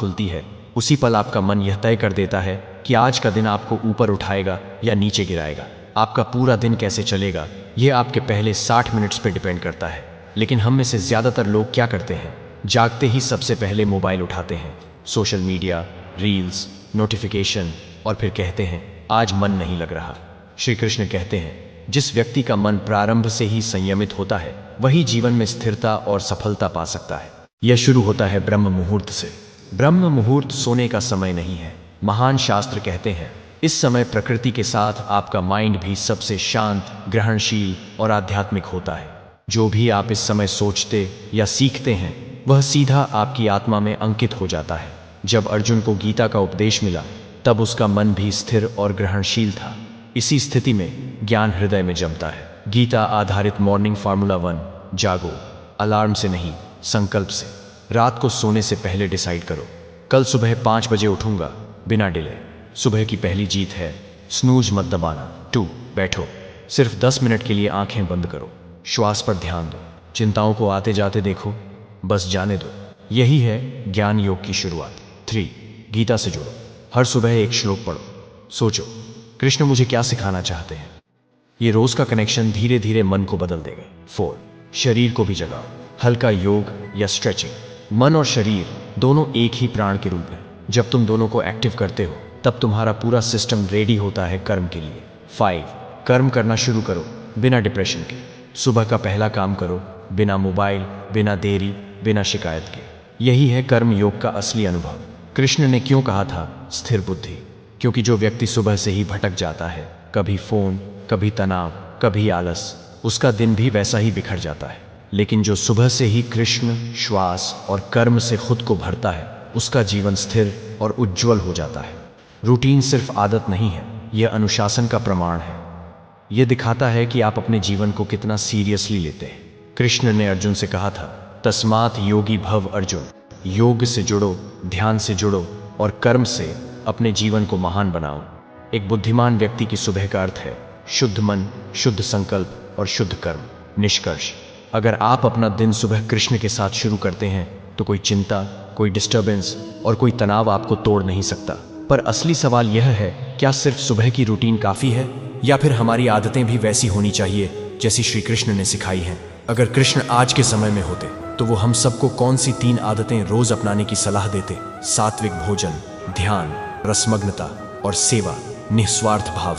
खुलती है, उसी पल आपका मन यह तय कर देता है कि आज का दिन आपको ऊपर उठाएगा या नीचे गिराएगा। आपका पूरा दिन कैसे चलेगा, यह आपके पहले 60 मिनट्स पर डिपेंड करता है। लेकिन हम में से ज़्यादातर लोग क्या करते हैं? जागते ही सबसे पहले मोबाइल उठाते हैं, सोशल मीडिया, रील्स, नोटिफिकेशन, और फिर कहते हैं आज मन नहीं लग रहा। श्री कृष्ण कहते हैं जिस व्यक्ति का मन प्रारंभ से ही संयमित होता है वही जीवन में स्थिरता और सफलता पा सकता है। यह शुरू होता है ब्रह्म मुहूर्त से। ब्रह्म मुहूर्त सोने का समय नहीं है। महान शास्त्र कहते हैं इस समय प्रकृति के साथ आपका माइंड भी सबसे शांत, ग्रहणशील और आध्यात्मिक होता है। जो भी आप इस समय सोचते या सीखते हैं वह सीधा आपकी आत्मा में अंकित हो जाता है। जब अर्जुन को गीता का उपदेश मिला तब उसका मन भी स्थिर और ग्रहणशील था। इसी स्थिति में ज्ञान हृदय में जमता है। गीता आधारित मॉर्निंग फार्मूला 1। जागो, अलार्म से नहीं, संकल्प से। रात को सोने से पहले डिसाइड करो, कल सुबह 5 बजे उठूंगा, बिना डिले। सुबह की पहली जीत है, स्नूज मत दबाना। 2, बैठो, सिर्फ 10 मिनट के लिए आंखें बंद करो, श्वास पर ध्यान दो, चिंताओं को आते जाते देखो, बस जाने दो। यही है ज्ञान योग की शुरुआत। 3, गीता से जुड़ो, हर सुबह एक श्लोक पढ़ो, सोचो कृष्ण मुझे क्या सिखाना चाहते हैं। ये रोज का कनेक्शन धीरे धीरे मन को बदल देगा। 4, शरीर को भी जगाओ, हल्का योग या स्ट्रेचिंग। मन और शरीर दोनों एक ही प्राण के रूप हैं। जब तुम दोनों को एक्टिव करते हो तब तुम्हारा पूरा सिस्टम रेडी होता है कर्म के लिए। 5, कर्म करना शुरू करो बिना डिप्रेशन के। सुबह का पहला काम करो, बिना मोबाइल, बिना देरी, बिना शिकायत के। यही है कर्म योग का असली अनुभव। कृष्ण ने क्यों कहा था स्थिर बुद्धि? क्योंकि जो व्यक्ति सुबह से ही भटक जाता है, कभी फोन, कभी तनाव, कभी आलस, उसका दिन भी वैसा ही बिखर जाता है। लेकिन जो सुबह से ही कृष्ण, श्वास और कर्म से खुद को भरता है उसका जीवन स्थिर और उज्जवल हो जाता है। रूटीन सिर्फ आदत नहीं है, यह अनुशासन का प्रमाण है। यह दिखाता है कि आप अपने जीवन को कितना सीरियसली लेते हैं। कृष्ण ने अर्जुन से कहा था तस्मात् योगी भव अर्जुन। योग से जुड़ो, ध्यान से जुड़ो और कर्म से अपने जीवन को महान बनाओ। एक बुद्धिमान व्यक्ति की सुबह का अर्थ है शुद्ध मन, शुद्ध संकल्प और शुद्ध कर्म। निष्कर्ष, अगर आप अपना दिन सुबह कृष्ण के साथ शुरू करते हैं तो कोई चिंता, कोई डिस्टर्बेंस और कोई तनाव आपको तोड़ नहीं सकता। पर असली सवाल यह है, क्या सिर्फ सुबह की रूटीन काफ़ी है या फिर हमारी आदतें भी वैसी होनी चाहिए जैसी श्री कृष्ण ने सिखाई हैं? अगर कृष्ण आज के समय में होते तो वो हम सबको कौन सी 3 आदतें रोज अपनाने की सलाह देते? सात्विक भोजन, ध्यान, रसमग्नता और सेवा निस्वार्थ भाव से।